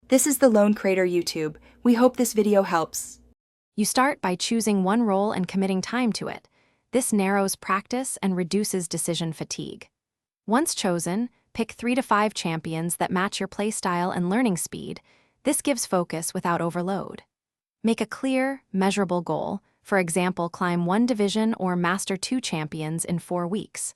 This is the Lone Creator YouTube. We hope this video helps. You start by choosing one role and committing time to it. This narrows practice and reduces decision fatigue. Once chosen, pick 3 to 5 champions that match your playstyle and learning speed. This gives focus without overload. Make a clear, measurable goal. For example, climb 1 division or master 2 champions in 4 weeks.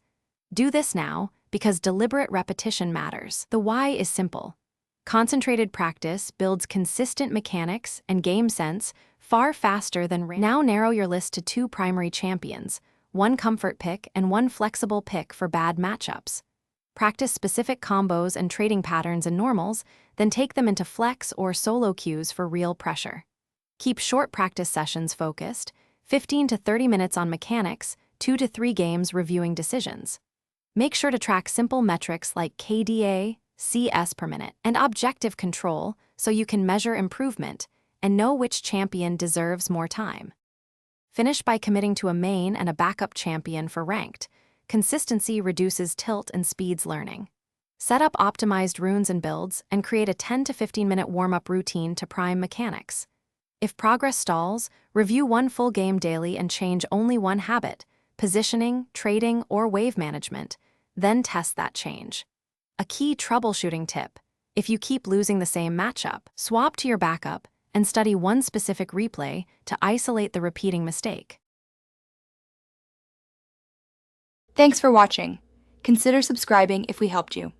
Do this now because deliberate repetition matters. The why is simple. Concentrated practice builds consistent mechanics and game sense far faster than Now narrow your list to 2 primary champions, 1 comfort pick and 1 flexible pick for bad matchups. Practice specific combos and trading patterns in normals, then take them into flex or solo queues for real pressure. Keep short practice sessions focused, 15 to 30 minutes on mechanics, 2 to 3 games reviewing decisions. Make sure to track simple metrics like KDA, CS per minute, and objective control so you can measure improvement and know which champion deserves more time. Finish by committing to a main and a backup champion for ranked. Consistency reduces tilt and speeds learning. Set up optimized runes and builds and create a 10 to 15 minute warm-up routine to prime mechanics. If progress stalls, review 1 full game daily and change only 1 habit, positioning, trading, or wave management, then test that change. A key troubleshooting tip: if you keep losing the same matchup, swap to your backup and study 1 specific replay to isolate the repeating mistake. Thanks for watching. Consider subscribing if we helped you.